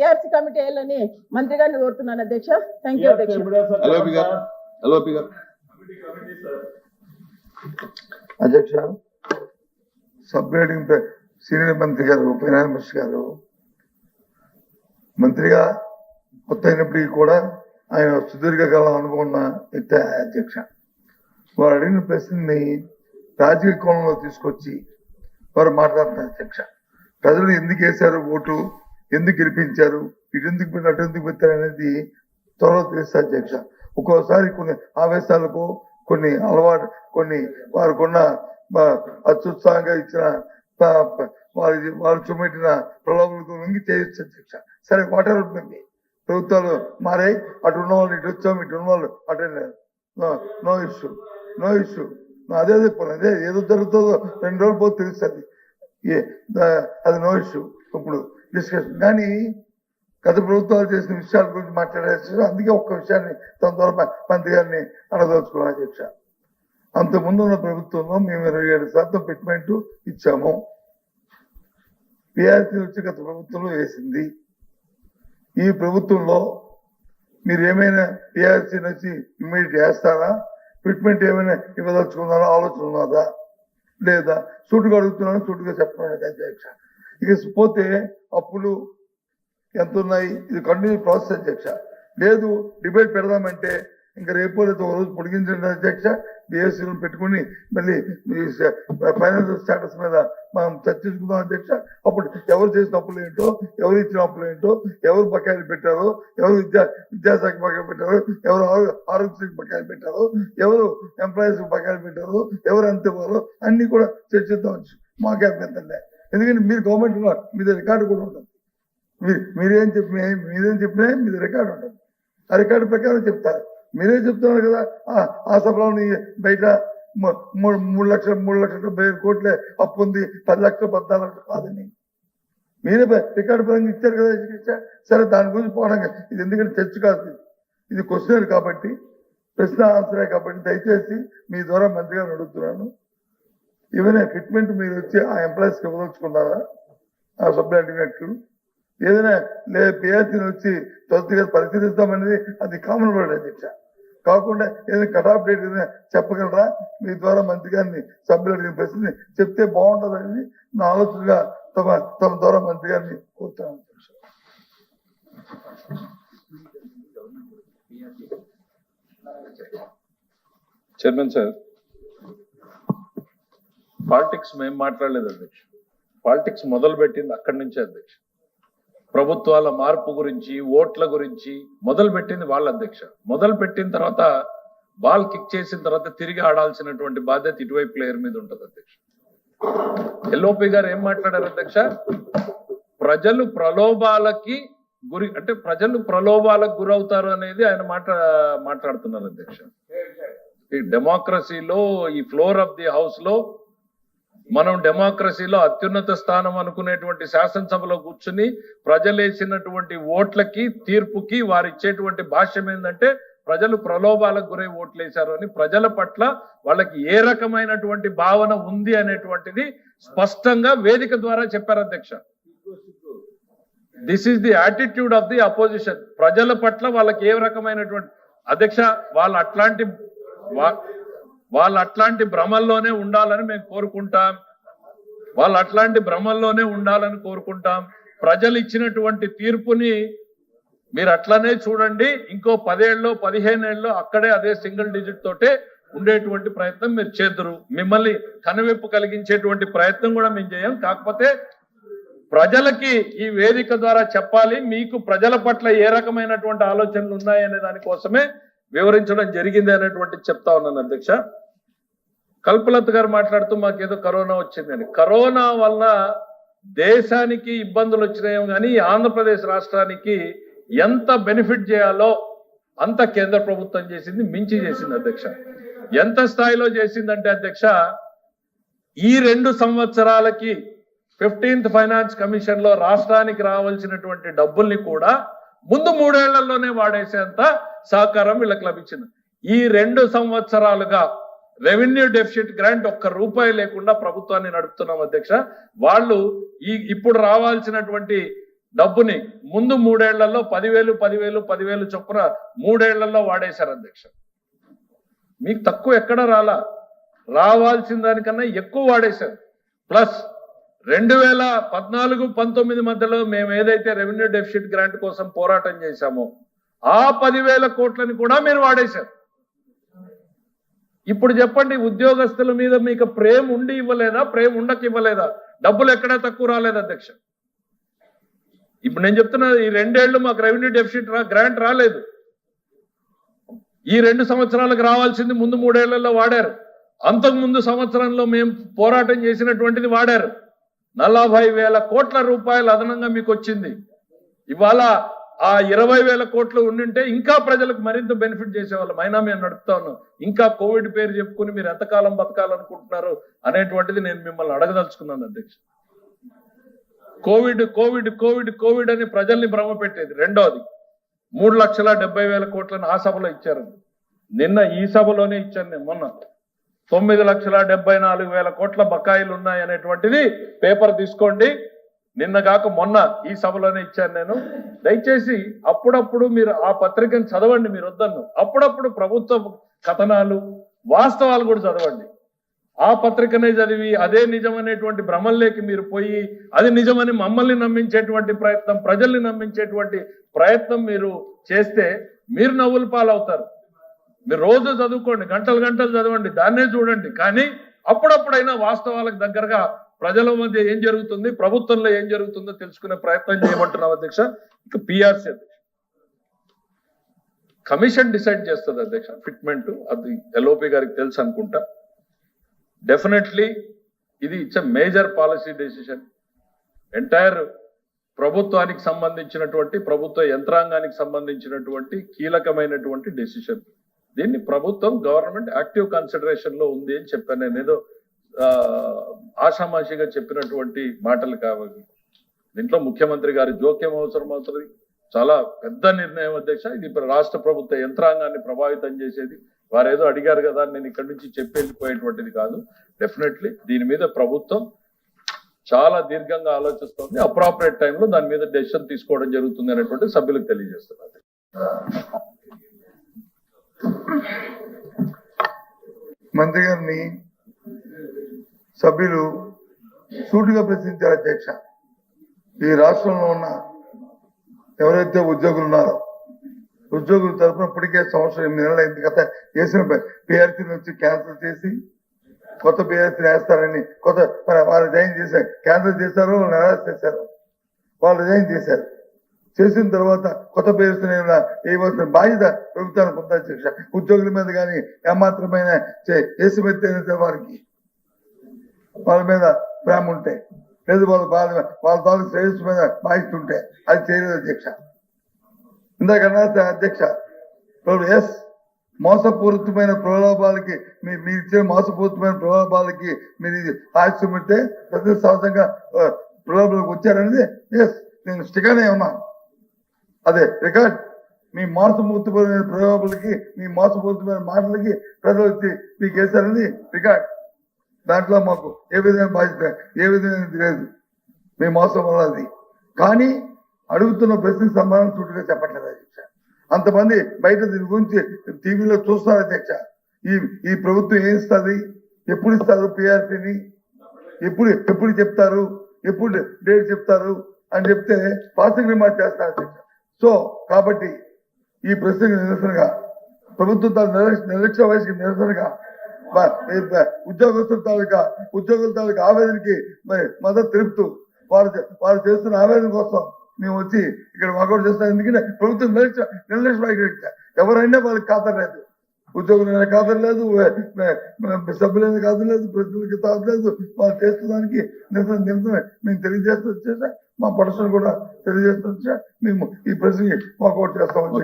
PRC committee వేయాలని మంత్రి గారిని కోరుతున్నాను అధ్యక్ష. థ్యాంక్ యూ అధ్యక్ష. అధ్యక్ష, సబ్గ్రేడింగ్ సీనియర్ మంత్రి గారు ఫైనాన్స్ మినిస్టర్ గారు మంత్రిగా కొత్త అయినప్పటికీ కూడా ఆయన సుదీర్ఘకాలం అనుకున్న వ్యక్తి అధ్యక్ష. వారు అడిగిన ప్రశ్నని రాజకీయ కోణంలో తీసుకొచ్చి వారు మాట్లాడుతున్నారు అధ్యక్ష. ప్రజలు ఎందుకు వేశారు ఓటు, ఎందుకు గెలిపించారు, ఇటు ఎందుకు పెట్టారు, అటు ఎందుకు పెట్టారు అనేది త్వరలో తెలుస్తుంది అధ్యక్ష. ఒక్కోసారి కొన్ని ఆవేశాలకు, కొన్ని అలవాటు, కొన్ని వారికున్న అత్యుత్సాహంగా ఇచ్చిన వారు చూపెట్టిన ప్రలోభాలకు వంగి చేయొచ్చు అధ్యక్ష. సరే, వాటర్ ఉంటుంది, ప్రభుత్వాలు మారాయి, అటు ఉన్న వాళ్ళు ఇటు వచ్చాము, ఇటు ఉన్న వాళ్ళు అటు నో ఇష్యూ, నో ఇష్యూ. అదే చెప్పాను, అదే ఏదో జరుగుతుందో 2 రోజులు పోతే తెలుస్తుంది, అది నో ఇష్యూ. ఇప్పుడు డిస్కషన్ కానీ గత ప్రభుత్వాలు చేసిన విషయాల గురించి మాట్లాడేసి, అందుకే ఒక్క విషయాన్ని తన ద్వారా మంత్రి గారిని అడగదలుచుకున్నాను అధ్యక్ష. అంతకుముందు ఉన్న ప్రభుత్వంలో మేము 27% ఫిట్మెంట్ ఇచ్చాము. పిఆర్సీ వచ్చి గత ప్రభుత్వంలో వేసింది. ఈ ప్రభుత్వంలో మీరు ఏమైనా పిఆర్సీ నుంచి ఇమ్మీడియట్ వేస్తారా, ఫిట్మెంట్ ఏమైనా ఇవ్వదలుచుకున్నారా, ఆలోచన ఉన్నదా లేదా? సూటుగా అడుగుతున్నాను, సూటుగా చెప్పడం అధ్యక్ష. ఇక పోతే అప్పులు ఎంత ఉన్నాయి, ఇది కంటిన్యూ ప్రాసెస్ అధ్యక్ష. లేదు డిబేట్ పెడదామంటే ఇంకా రేపు లేదా ఒక రోజు పొడిగించండి అధ్యక్ష. బిఎస్సీలను పెట్టుకుని మళ్ళీ ఫైనాన్షియల్ స్టేటస్ మీద మనం చర్చించుకుందాం అధ్యక్ష. అప్పుడు ఎవరు చేసిన అప్పులు ఏంటో, ఎవరు ఇచ్చిన అప్పులు ఏంటో, ఎవరు బకాయిలు పెట్టారో, ఎవరు విద్యాశాఖ బకాయిలు పెట్టారో, ఎవరు ఆరోగ్యశ్రీకి బకాయిలు పెట్టారో, ఎవరు ఎంప్లాయీస్ బకాయిలు పెట్టారో, ఎవరు అంత ఇవ్వాలో అన్ని కూడా చర్చిద్దాం. మాకే అభ్యంతరం. ఎందుకంటే మీరు గవర్నమెంట్ ఉన్నారు, మీద రికార్డు కూడా ఉంటుంది. మీరేం చెప్పినా మీద రికార్డు ఉంటుంది. ఆ రికార్డు ప్రకారం చెప్తారు. మీరే చెప్తున్నారు కదా, ఆ సభలో బయట 3 లక్షల 70 కోట్లే అప్పు ఉంది, 10 లక్షలు 14 లక్షలు కాదని మీరే రికార్డు పరంగా ఇచ్చారు కదా. సరే, దాని గురించి పోవడం ఇది ఎందుకంటే చర్చ కాదు, ఇది క్వశ్చన్ కాబట్టి, ప్రశ్న ఆన్సరే కాబట్టి దయచేసి మీ ద్వారా మంత్రి గారిని అడుగుతున్నాను. ఏమైనా ఫిట్మెంట్ మీరు వచ్చి ఆ ఎంప్లాయీస్కి ఇవ్వదలుచుకున్నారా, ఆ సభ్యులు అడిగినట్లు? ఏదైనా పిఆర్సీని వచ్చి త్వరగా పరిశీలిస్తామనేది అది కామన్ వర్డ్ అధ్యక్ష. కాకుండా ఏదైనా కటాఫ్ డేట్ ఏదైనా చెప్పగలరా? మీ ద్వారా మంత్రి గారిని సభ్యులు అడిగిన ప్రశ్నని చెప్తే బాగుంటుందని నా ఆలోచనగా తమ ద్వారా మంత్రి గారిని కోరుతాను అధ్యక్ష. చైర్మన్ సార్, పాలిటిక్స్ మేము మాట్లాడలేదు అధ్యక్ష. పాలిటిక్స్ మొదలు పెట్టింది అక్కడి నుంచే అధ్యక్ష. ప్రభుత్వాల మార్పు గురించి, ఓట్ల గురించి మొదలు పెట్టింది వాళ్ళ అధ్యక్ష. మొదలు పెట్టిన తర్వాత బాల్ కిక్ చేసిన తర్వాత తిరిగి ఆడాల్సినటువంటి బాధ్యత ఇటువైపు ప్లేయర్ మీద ఉంటుంది అధ్యక్ష. ఎల్ఓపి గారు ఏం మాట్లాడారు అధ్యక్ష? ప్రజలు ప్రలోభాలకు గురవుతారు అనేది ఆయన మాట్లాడుతున్నారు అధ్యక్ష. ఈ డెమోక్రసీలో, ఈ ఫ్లోర్ ఆఫ్ ది హౌస్ లో మనం డెమోక్రసీలో అత్యున్నత స్థానం అనుకునేటువంటి శాసనసభలో కూర్చుని ప్రజలేసినటువంటి ఓట్లకి, తీర్పుకి వారు ఇచ్చేటువంటి భాష్యం ఏంటంటే ప్రజలు ప్రలోభాలకు గురై ఓట్లు వేశారు అని, ప్రజల పట్ల వాళ్ళకి ఏ రకమైనటువంటి భావన ఉంది అనేటువంటిది స్పష్టంగా వేదిక ద్వారా చెప్పారు అధ్యక్ష. This is the attitude of the opposition. ప్రజల పట్ల వాళ్ళకి ఏ రకమైనటువంటి అధ్యక్ష, వాళ్ళు అట్లాంటి భ్రమల్లోనే ఉండాలని మేము కోరుకుంటాం. ప్రజలు ఇచ్చినటువంటి తీర్పుని మీరు అట్లనే చూడండి. ఇంకో 10 ఏళ్ళలో 15 ఏళ్ళలో అక్కడే అదే సింగిల్ డిజిట్ తోటే ఉండేటువంటి ప్రయత్నం మీరు చేద్దరు. మిమ్మల్ని కనువిప్పు కలిగించేటువంటి ప్రయత్నం కూడా మేము చేయం. కాకపోతే ప్రజలకి ఈ వేదిక ద్వారా చెప్పాలి, మీకు ప్రజల పట్ల ఏ రకమైనటువంటి ఆలోచనలు ఉన్నాయనే దానికోసమే వివరించడం జరిగింది అనేటువంటి చెప్తా ఉన్నాను అధ్యక్ష. కల్పలత గారు మాట్లాడుతూ మాకేదో కరోనా వచ్చిందని, కరోనా వల్ల దేశానికి ఇబ్బందులు వచ్చినాయో కానీ ఆంధ్రప్రదేశ్ రాష్ట్రానికి ఎంత బెనిఫిట్ చేయాలో అంత కేంద్ర ప్రభుత్వం చేసింది, మించి చేసింది అధ్యక్ష. ఎంత స్థాయిలో చేసిందంటే అధ్యక్ష, ఈ 2 సంవత్సరాలకి 15th ఫైనాన్స్ కమిషన్ లో రాష్ట్రానికి రావాల్సినటువంటి డబ్బుల్ని కూడా ముందు 3 ఏళ్లలోనే వాడేసేంత సహకారం వీళ్ళకి లభించింది. ఈ 2 సంవత్సరాలుగా రెవెన్యూ డెఫిసిట్ గ్రాంట్ ₹1 లేకుండా ప్రభుత్వాన్ని నడుపుతున్నాం అధ్యక్ష. వాళ్ళు ఇప్పుడు రావాల్సినటువంటి డబ్బుని ముందు 3 ఏళ్లలో 10,000 చొప్పున 3 ఏళ్లలో వాడేశారు అధ్యక్ష. మీకు తక్కువ ఎక్కడ రావాల్సిన దానికన్నా ఎక్కువ వాడేశారు. ప్లస్ 2014-19 మధ్యలో మేము ఏదైతే రెవెన్యూ డెఫిసిట్ గ్రాంట్ కోసం పోరాటం చేశామో ఆ 10,000 కోట్లని కూడా మీరు వాడేశారు. ఇప్పుడు చెప్పండి, ఉద్యోగస్తుల మీద మీకు ప్రేమ ఉండి ఇవ్వలేదా, ప్రేమ ఉండక ఇవ్వలేదా? డబ్బులు ఎక్కడా తక్కువ రాలేదు అధ్యక్ష. ఇప్పుడు నేను చెప్తున్నా, ఈ 2 ఏళ్లు మాకు రెవెన్యూ డెఫిసిట్ గ్రాంట్ రాలేదు. ఈ 2 సంవత్సరాలకు రావాల్సింది ముందు 3 ఏళ్లలో వాడారు. అంతకు ముందు సంవత్సరంలో మేము పోరాటం చేసినటువంటిది వాడారు. 40,000 కోట్ల రూపాయలు అదనంగా మీకు వచ్చింది. ఇవాళ ఆ 20,000 కోట్లు ఉండింటే ఇంకా ప్రజలకు మరింత బెనిఫిట్ చేసేవాళ్ళం. అయినా మేము నడుపుతా ఉన్నాం. ఇంకా కోవిడ్ పేరు చెప్పుకుని మీరు ఎంతకాలం బతకాలనుకుంటున్నారు అనేటువంటిది నేను మిమ్మల్ని అడగదలుచుకున్నాను అధ్యక్ష. కోవిడ్ అని ప్రజల్ని భ్రమ పెట్టేది. రెండోది 3,70,000 కోట్లను ఆ సభలో ఇచ్చారు. నిన్న ఈ సభలోనే ఇచ్చాను నేను. మొన్న 9,74,000 కోట్ల బకాయిలు ఉన్నాయి అనేటువంటిది పేపర్ తీసుకోండి. నిన్న కాక మొన్న ఈ సభలోనే ఇచ్చాను నేను. దయచేసి అప్పుడప్పుడు మీరు ఆ పత్రికను చదవండి. మీరు వద్దన్ను, అప్పుడప్పుడు ప్రభుత్వ కథనాలు వాస్తవాలు కూడా చదవండి. ఆ పత్రికనే చదివి అదే నిజమనేటువంటి భ్రమల్లోకి మీరు పోయి అది నిజమని మమ్మల్ని నమ్మించేటువంటి ప్రయత్నం, ప్రజల్ని నమ్మించేటువంటి ప్రయత్నం మీరు చేస్తే మీరు నవ్వుల పాలవుతారు. మీరు రోజు చదువుకోండి, గంటలు చదవండి, దాన్నే చూడండి. కానీ అప్పుడప్పుడైనా వాస్తవాలకు దగ్గరగా ప్రజల మధ్య ఏం జరుగుతుంది, ప్రభుత్వంలో ఏం జరుగుతుందో తెలుసుకునే ప్రయత్నం చేయమంటున్నాం అధ్యక్ష. ఇక పిఆర్సీ అధ్యక్ష, కమిషన్ డిసైడ్ చేస్తుంది అధ్యక్ష ఫిట్మెంట్. అది ఎల్ఓపి గారికి తెలుసు అనుకుంటా. డెఫినెట్లీ ఇది it's a major policy decision. Entire ప్రభుత్వానికి సంబంధించినటువంటి, ప్రభుత్వ యంత్రాంగానికి సంబంధించినటువంటి కీలకమైనటువంటి డెసిషన్. దీన్ని ప్రభుత్వం, గవర్నమెంట్ యాక్టివ్ కన్సిడరేషన్ లో ఉంది అని చెప్పాను. నేను ఏదో ఆషామాషిగా చెప్పినటువంటి మాటలు కావాలి. దీంట్లో ముఖ్యమంత్రి గారి జోక్యం అవసరం అవుతుంది. చాలా పెద్ద నిర్ణయం అధ్యక్ష. ఇది రాష్ట్ర ప్రభుత్వ యంత్రాంగాన్ని ప్రభావితం చేసేది. వారేదో అడిగారు కదా నేను ఇక్కడి నుంచి చెప్పేళ్ళిపోయేటువంటిది కాదు. డెఫినెట్లీ దీని మీద ప్రభుత్వం చాలా దీర్ఘంగా ఆలోచిస్తుంది. అప్రాపరేట్ టైంలో దాని మీద డెసిషన్ తీసుకోవడం జరుగుతుంది అనేటువంటి సభ్యులకు తెలియజేస్తున్నారు. మంత్రి గారిని సభ్యులు సూటిగా ప్రశ్నించారు అధ్యక్ష. ఈ రాష్ట్రంలో ఉన్న ఎవరైతే ఉద్యోగులు ఉన్నారో ఉద్యోగుల తరఫున ఇప్పటికే 8 నెలలు అయింది. గత చేసిన పిఆర్సీ నుంచి క్యాన్సిల్ చేసి కొత్త పిఆర్సీ వేస్తారని వాళ్ళు రిజైన్ చేశారు. క్యాన్సిల్ చేశారు, నిరాశ చేశారు. వాళ్ళు రిజైన్ చేశారు. చేసిన తర్వాత కొత్త పిఆర్సీ వేయవలసిన బాధ్యత ప్రభుత్వానికి ఉంది అధ్యక్ష. ఉద్యోగుల మీద కానీ ఏమాత్రమైన చేసి పెట్టిన వారికి వాళ్ళ మీద ప్రేమ ఉంటే, లేదు వాళ్ళ తాలూకు శ్రేయస్సు మీద బాధ్యత ఉంటే అది చేయలేదు అధ్యక్ష. ఇందాకన్నా అధ్యక్ష, ఎస్ మోసపూరితమైన ప్రలోభాలకి మీరు ఇచ్చిన మోసపూరితమైన ప్రలోభాలకి మీరు ఆశయం పెడితే ప్రతి సహజంగా ప్రలోభాలకు వచ్చారనేది ఎస్ నేను స్టికానే ఉన్నాను. అదే రికార్డ్. మీ మోసపూరితమైన ప్రలోభాలకి, మీ మోసపూరితమైన మాటలకి ప్రజలు వచ్చి మీకు వేశారనేది రికార్డ్. దాంట్లో మాకు ఏ విధమైన బాధ్యత, ఏ విధమైన లేదు మీ మోసం వల్ల. అది కానీ అడుగుతున్న ప్రశ్నకు సమాధానం సూటిగా చెప్పట్లేదు అధ్యక్ష. అంతమంది బయట దీని గురించి టీవీలో చూస్తారు అధ్యక్ష. ఈ ప్రభుత్వం ఏం ఇస్తుంది, ఎప్పుడు ఇస్తారు పిఆర్సీని, ఎప్పుడు చెప్తారు, ఎప్పుడు డేట్ చెప్తారు అని చెప్తే పాసింగ్ రిమార్క్ చేస్తారు అధ్యక్ష. సో కాబట్టి ఈ ప్రశ్నకు నిరసనగా, ప్రభుత్వం నిర్లక్ష్య వయసుకి నిరసనగా ఉద్యోగుల తాలూకా ఆవేదనకి మద్దతు తెలుపుతూ వారు చేస్తున్న ఆవేదన కోసం మేము వచ్చి ఇక్కడ వాకౌట్ చేస్తాం. ఎందుకంటే ప్రభుత్వం నిర్లక్ష్య ఎవరైనా వాళ్ళకి ఖాతా లేదు, ఉద్యోగులైనా ఖాతా లేదు, సభ్యులైనా ఖాతా లేదు, ప్రజలకి ఖాతా లేదు. వాళ్ళు చేస్తున్నదానికి నిరసన మేము తెలియజేస్తూ వచ్చేసా, మా ప్రొడక్షన్ కూడా తెలియజేస్తూ వచ్చా మేము ఈ ప్రశ్నకి వాకౌట్ చేస్తామని